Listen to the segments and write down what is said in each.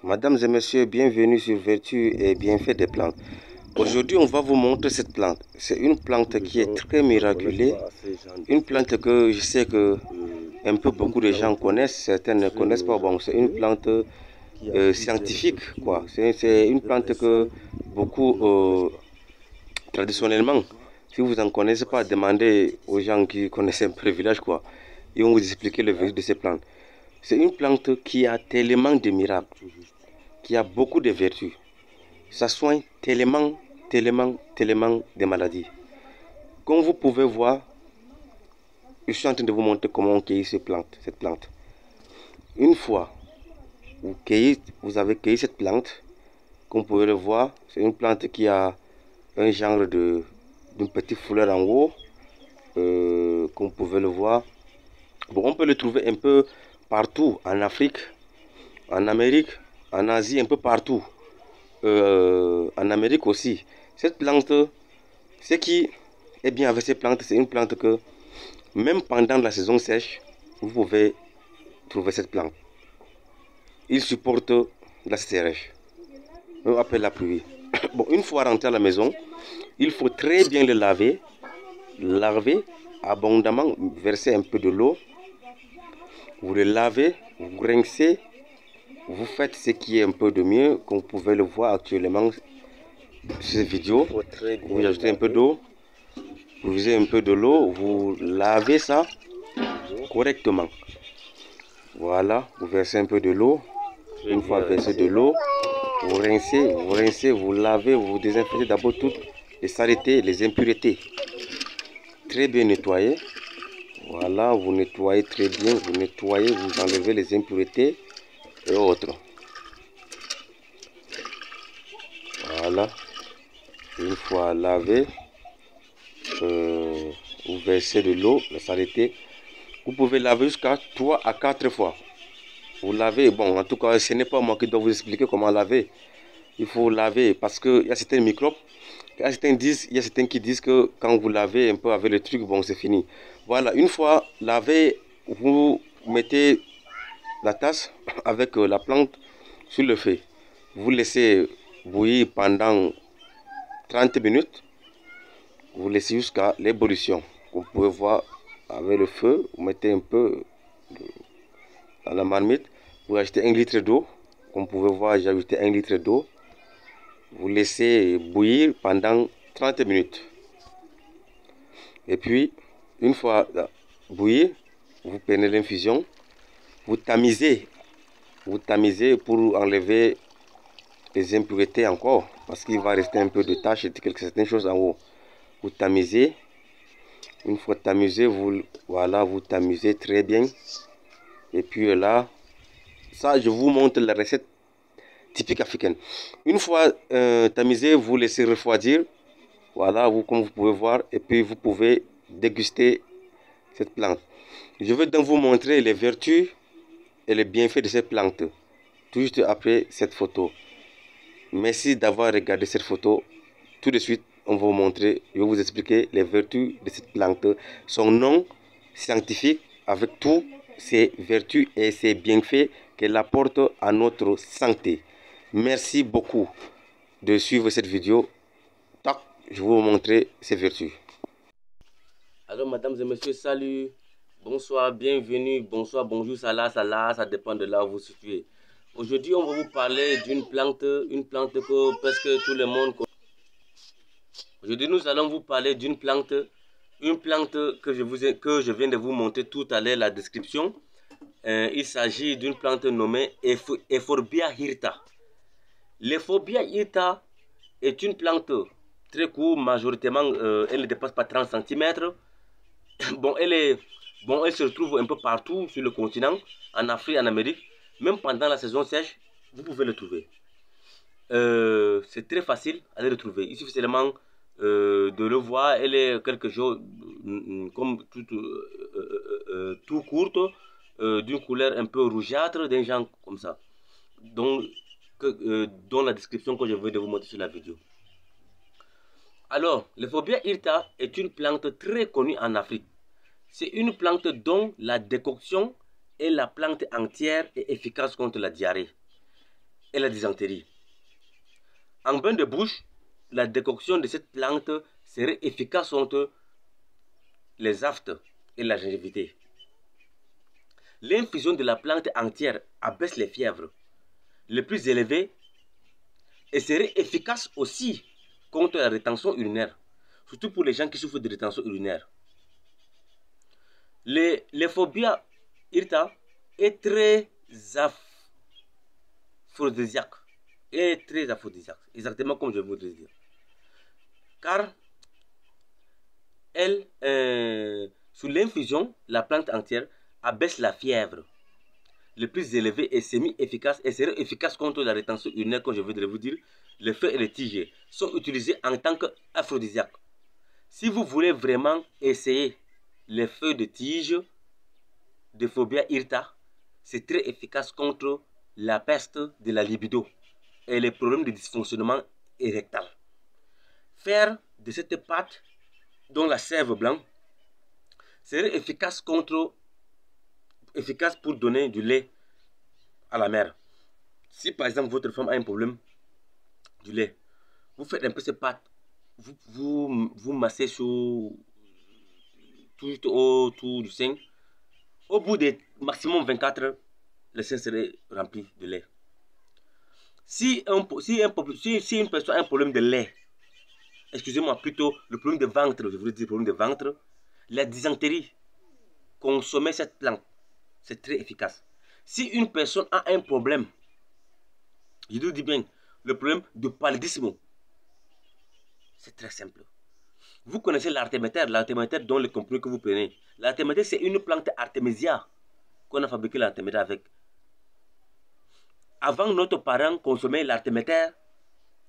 Mesdames et messieurs, bienvenue sur Vertu et bienfaits des plantes. Aujourd'hui, on va vous montrer cette plante. C'est une plante qui est très miraculée. Une plante que je sais que un peu beaucoup de gens connaissent, certains ne connaissent pas. Bon, c'est une plante scientifique, quoi. C'est une plante que beaucoup, traditionnellement, si vous n'en connaissez pas, demandez aux gens qui connaissent un peu le village, quoi. Ils vont vous expliquer le vertu de ces plantes. C'est une plante qui a tellement de miracles, qui a beaucoup de vertus. Ça soigne tellement des maladies. Comme vous pouvez voir, je suis en train de vous montrer comment on cueille cette plante. Une fois vous avez cueilli cette plante, comme vous pouvez le voir, c'est une plante qui a un genre d'une petite fleur en haut, comme vous pouvez le voir. Bon, on peut le trouver un peu partout, en Afrique, en Amérique, en Asie, un peu partout. En Amérique aussi. Cette plante, ce qui est bien avec cette plante, c'est une plante que même pendant la saison sèche, vous pouvez trouver cette plante. Il supporte la sécheresse, même après la pluie. Bon, une fois rentré à la maison, il faut très bien le laver abondamment, verser un peu de l'eau. Vous le lavez, vous rincez, vous faites ce qui est un peu de mieux, comme vous pouvez le voir actuellement sur cette vidéo. Vous ajoutez un peu d'eau, vous usez un peu de l'eau, vous lavez ça correctement. Voilà, vous versez un peu de l'eau. Une fois versé de l'eau, vous rincez, vous lavez, vous désinfectez d'abord toutes les saletés, les impuretés. Très bien nettoyé. Voilà, vous nettoyez très bien, vous nettoyez, vous enlevez les impuretés et autres. Voilà, une fois lavé, vous versez de l'eau, la saleté. Vous pouvez laver jusqu'à 3 à 4 fois. Vous lavez, bon, en tout cas, ce n'est pas moi qui dois vous expliquer comment laver. Il faut laver parce qu'il y a certains microbes. Il y a certains qui disent que quand vous lavez un peu avec le truc, bon, c'est fini. Voilà, une fois lavé, vous mettez la tasse avec la plante sur le feu. Vous laissez bouillir pendant 30 minutes. Vous laissez jusqu'à l'ébullition. Vous pouvez voir avec le feu, vous mettez un peu dans la marmite. Vous ajoutez 1 litre d'eau. Comme vous pouvez voir, j'ai ajouté 1 litre d'eau. Vous laissez bouillir pendant 30 minutes. Et puis, une fois bouilli, vous prenez l'infusion, vous tamisez pour enlever les impuretés encore, parce qu'il va rester un peu de taches et certaines choses en haut. Vous tamisez, une fois tamisé, voilà, vous tamisez très bien. Et puis là, ça, je vous montre la recette typique africaine. Une fois tamisé, vous laissez refroidir. Voilà, comme vous pouvez voir, et puis vous pouvez déguster cette plante. Je vais donc vous montrer les vertus et les bienfaits de cette plante, tout juste après cette photo. Merci d'avoir regardé cette photo. Tout de suite, on va vous montrer, je vais vous expliquer les vertus de cette plante, son nom scientifique avec tous ses vertus et ses bienfaits qu'elle apporte à notre santé. Merci beaucoup de suivre cette vidéo. Tac, je vais vous montrer ses vertus. Alors, mesdames et messieurs, salut, bonsoir, bienvenue, bonsoir, bonjour, ça dépend de là où vous vous situez. Aujourd'hui, on va vous parler d'une plante, une plante que presque tout le monde connaît. Aujourd'hui, nous allons vous parler d'une plante, une plante que je viens de vous montrer tout à l'heure la description. Il s'agit d'une plante nommée Euphorbia hirta. L'Euphorbia hirta est une plante très courte, majoritairement, elle ne dépasse pas 30 cm. Bon, elle se retrouve un peu partout sur le continent, en Afrique, en Amérique. Même pendant la saison sèche, vous pouvez le trouver. C'est très facile à le retrouver. Il suffit seulement de le voir. Elle est quelque chose comme tout courte, d'une couleur un peu rougeâtre, d'un genre comme ça. Dont la description que je vais de vous montrer sur la vidéo. Alors, l'Euphorbia hirta est une plante très connue en Afrique. C'est une plante dont la décoction est la plante entière et efficace contre la diarrhée. et la dysenterie. En bain de bouche, la décoction de cette plante serait efficace contre les aftes et la gingivité. L'infusion de la plante entière abaisse les fièvres les plus élevées et serait efficace aussi contre la rétention urinaire, surtout pour les gens qui souffrent de rétention urinaire. L'Euphorbia hirta est très aphrodisiaque. Exactement comme je voudrais dire. Car elle, sous l'infusion, la plante entière abaisse la fièvre le plus élevé et semi-efficace et serait efficace contre la rétention urinaire, comme je voudrais vous dire. Les feuilles et les tiges sont utilisées en tant qu'aphrodisiaque. Si vous voulez vraiment essayer les feuilles de tige d'Euphorbia hirta, c'est très efficace contre la peste de la libido et les problèmes de dysfonctionnement érectal. Faire de cette pâte, dont la sève blanche, serait efficace pour donner du lait à la mère. Si par exemple votre femme a un problème du lait, vous faites un peu cette pâte, vous massez sur tout autour du sein. Au bout de maximum 24 heures, le sein serait rempli de lait. Si une personne a un problème de lait, excusez-moi, plutôt le problème de ventre, je voulais dire problème de ventre, la dysenterie, consommer cette plante, c'est très efficace. Si une personne a un problème, je vous dis bien, le problème de paludisme, c'est très simple. Vous connaissez l'artéméter dont le comprimé que vous prenez. L'artéméter, c'est une plante artémisia qu'on a fabriqué l'artéméter avec. Avant, notre parent consommait l'artéméter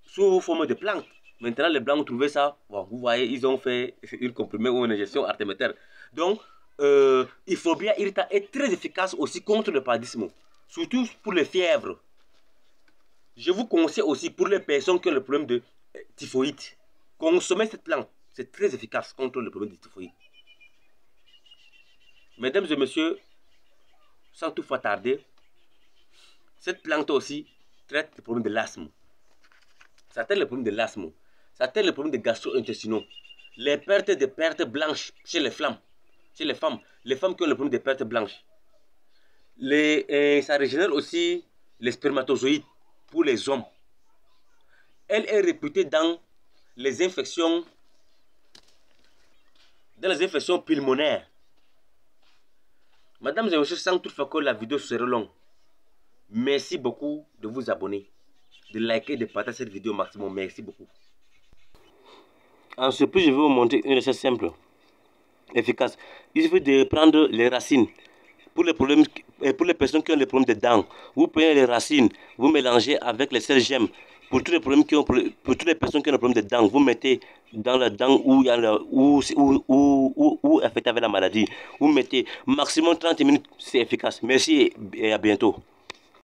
sous forme de plante. Maintenant, les Blancs ont trouvé ça. Bon, vous voyez, ils ont fait une comprimé ou une injection artéméter. Donc, Euphorbia hirta est très efficace aussi contre le paludisme, surtout pour les fièvres. Je vous conseille aussi pour les personnes qui ont le problème de typhoïde. Consommez cette plante, c'est très efficace contre le problème de typhoïde. Mesdames et messieurs, sans toutefois tarder, cette plante aussi traite le problème de l'asthme. Ça traite le problème de l'asthme. Ça traite le problème de gastro-intestinaux. Les pertes blanches chez les femmes. Les femmes qui ont le problème des pertes blanches. Ça régénère aussi les spermatozoïdes pour les hommes. Elle est réputée dans les infections pulmonaires. Mesdames et messieurs, sans toutefois que la vidéo sera longue, merci beaucoup de vous abonner, de liker, de partager cette vidéo au maximum. Merci beaucoup. Ensuite, je vais vous montrer une recette simple, efficace. Il suffit de prendre les racines. Pour les personnes qui ont des problèmes de dents, vous prenez les racines, vous mélangez avec les sels gemmes. Pour toutes les personnes qui ont des problèmes de dents, vous mettez dans la dent où affecté avec la maladie. Vous mettez maximum 30 minutes, c'est efficace. Merci et à bientôt.